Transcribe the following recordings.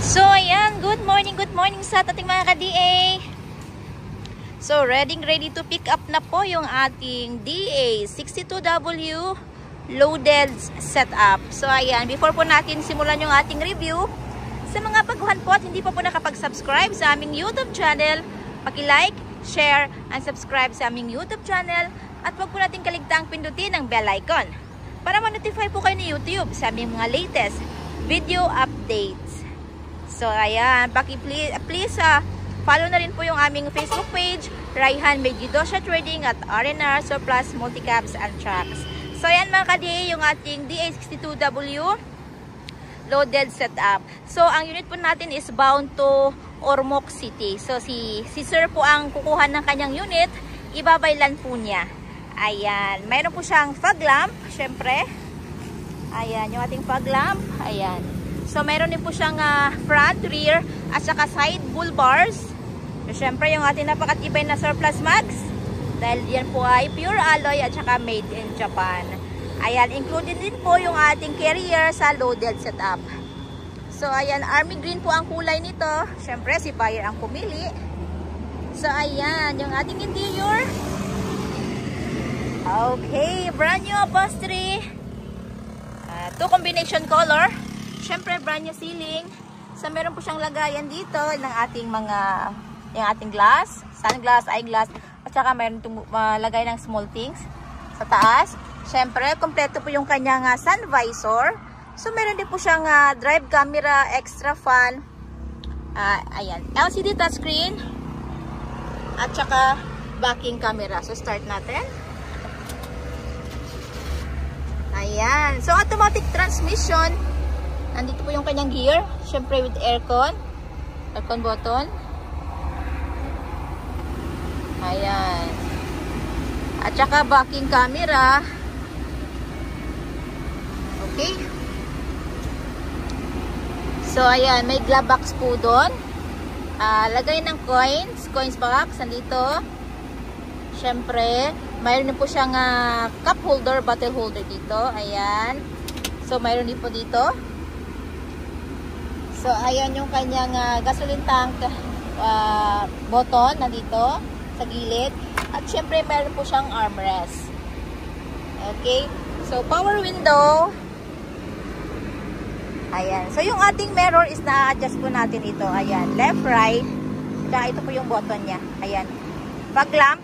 So ayan, good morning sa ating mga ka-DA. So ready to pick up na po yung ating DA62W loaded setup. So ayan, before po natin simulan yung ating review, sa mga baguhan po at hindi pa po nakapag-subscribe sa aming YouTube channel, paki-like, share, and subscribe sa aming YouTube channel at huwag po natin kaligtaang pindutin ang bell icon para ma-notify po kayo ni YouTube sa aming mga latest video updates. So ayan, please follow na rin po yung aming Facebook page, Raihan Medjidosya Trading at RNR Surplus Multicaps and Trucks. So ayan mga ka-DA, yung ating DA62W loaded setup. So ang unit po natin is bound to Ormoc City. So si sir po ang kukuha ng kanyang unit, ibabaylan po niya. Ayan, mayroon po siyang fog lamp, syempre. Ayan, yung ating fog lamp. Ayan. So, meron din po siyang front, rear, at saka side bull bars. So, syempre, yung ating napakatibay na surplus mags. Dahil yan po ay pure alloy at saka made in Japan. Ayan, included din po yung ating carrier sa loaded setup. So, ayan, army green po ang kulay nito. Syempre, si buyer ang pumili. So, ayan, yung ating interior. Okay, brand new upholstery. Two combination color. Syempre, brand new ceiling. So, meron po siyang lagayan dito ng ating yung ating glass, sunglass, eyeglass, at saka meron itong lagay ng small things sa taas. Syempre, kompleto po yung kanyang sun visor. So, meron din po siyang drive camera, extra fan. Ayan, LCD touchscreen, at saka backing camera. So, start natin. Ayan. So, automatic transmission. Nandito po yung kanyang gear. Siyempre with aircon. Aircon button. Ayan. At saka backing camera. Okay. So, ayan. May glove box po doon. Lagay ng coins. Coins box. Nandito. Siyempre, mayroon din po siyang cup holder, bottle holder dito. Ayan. So, mayroon din po dito. So, ayan yung kanyang gasoline tank button nandito sa gilid. At syempre, meron po siyang armrest. Okay. So, power window. Ayan. So, yung ating mirror is na-adjust po natin ito. Ayan. Left, right. Kaya ito po yung button niya. Ayan. Fog lamp.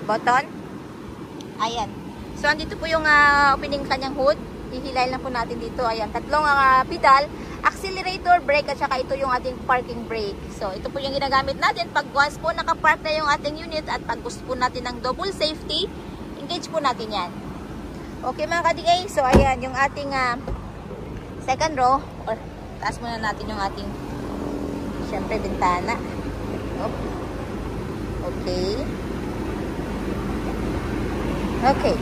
Button. Ayan. So, andito po yung opening kanyang hood. Hihilay lang po natin dito. Ayan. Tatlong pedal. Accelerator, brake, at saka ito yung ating parking brake. So, ito po yung ginagamit natin pag once po nakapark na yung ating unit at pag gusto po natin ng double safety, engage po natin yan. Okay mga ka-DA, so ayan yung ating second row, or taas muna natin yung ating syempre bintana. Okay. Okay.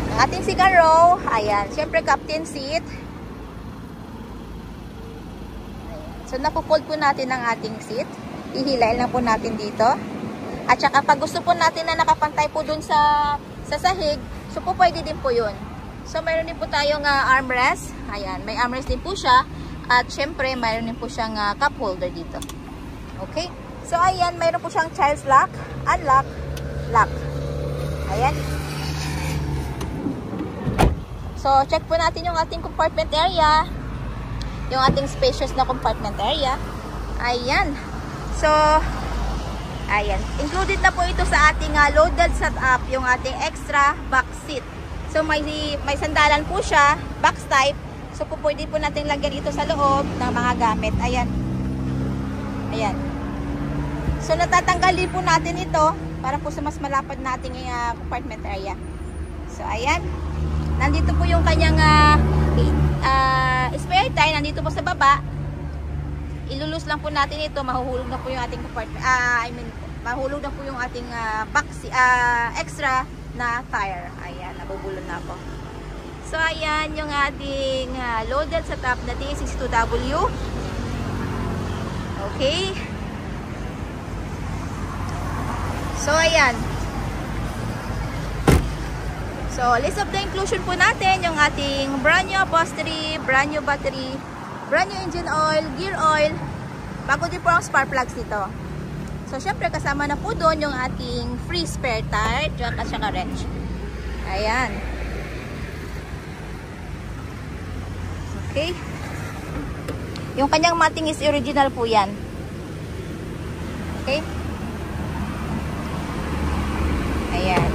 Ang ating second row, ayan, syempre captain seat. So, napupold po natin ang ating seat. Ihilay lang po natin dito. At saka, pag gusto po natin na nakapantay po dun sa sahig, so po pwede din po yun. So, mayroon din po tayong armrest. Ayan, may armrest din po siya. At syempre, mayroon din po siyang cup holder dito. Okay? So, ayan, mayroon po siyang child's lock, unlock, lock. Ayan. So, check po natin yung ating compartment area. Yung ating spacious na compartment area. Ayan. So, ayan. Included na po ito sa ating loaded setup, yung ating extra back seat. So, may sandalan po siya, box type. So, pwede po natin lagyan ito sa loob ng mga gamit. Ayan. Ayan. So, natatanggalin po natin ito para po sa mas malapad nating compartment area. So, ayan. Nandito po yung kanyang spare tire, nandito po sa baba. Ilulus lang po natin ito, mahuhulog na po yung ating compartment. Mahulog na po yung ating extra na tire. Ayan, nabubulon na po. So, ayan yung ating loaded setup na DA62W. Okay. So, ayan. So, list of the inclusion po natin, yung ating brand new upholstery, brand new battery, brand new engine oil, gear oil, bago din po ang spark plugs nito. So, syempre, kasama na po doon yung ating free spare tire, at saka wrench. Ayan. Okay. Yung kanyang mating is original po yan. Okay. Ayan.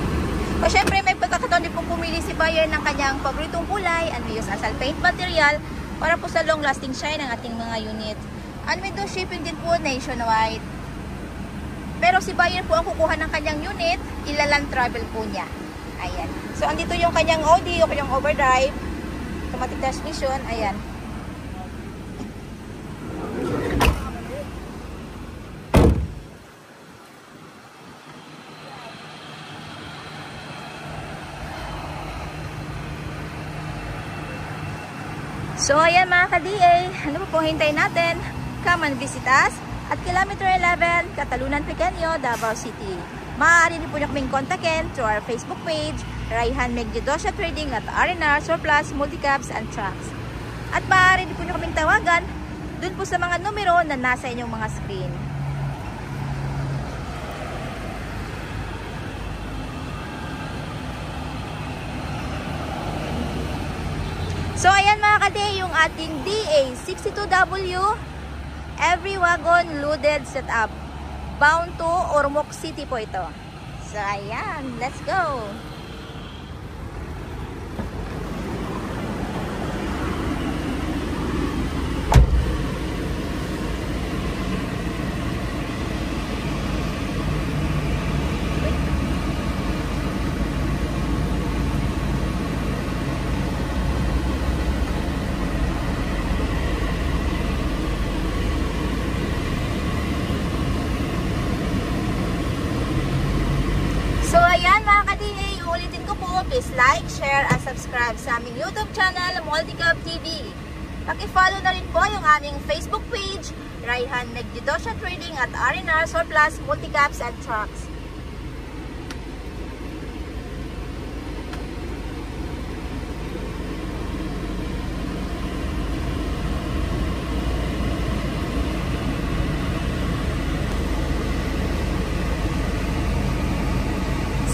O syempre, may pagkakataon din pong pumili si buyer ng kanyang paboritong kulay and we use as paint material para po sa long lasting shine ng ating mga unit. And we do shipping din po nationwide. Pero si buyer po ang kukuha ng kanyang unit, ilaland travel po niya. Ayan. So, andito yung kanyang OD o kanyang overdrive, automatic transmission. Ayan. So, ayan mga ka-DA, ano po hintayin natin? Come and visit us at Kilometer 11, Catalunan Pequeño, Davao City. Maaari din po nyo kaming kontakin through our Facebook page, Raihan Megdidosya Trading at R&R, Surplus, Multicabs and Trucks. At maaari din po nyo kaming tawagan dun po sa mga numero na nasa inyong mga screen. So, ayan mga ka-DA, yung ating DA62W, every wagon loaded setup. Bound to Ormoc City po ito. So, ayan, let's go! So, ayan mga ka-DA, ulitin ko po, please like, share, and subscribe sa aming YouTube channel, Multicab TV. Paki-follow na rin po yung aming Facebook page, Raihan Megdidosya Trading at R&R, Surplus, Multicabs and Trucks.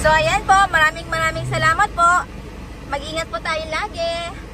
So, ayan po. Maraming salamat po. Mag-ingat po tayo lagi.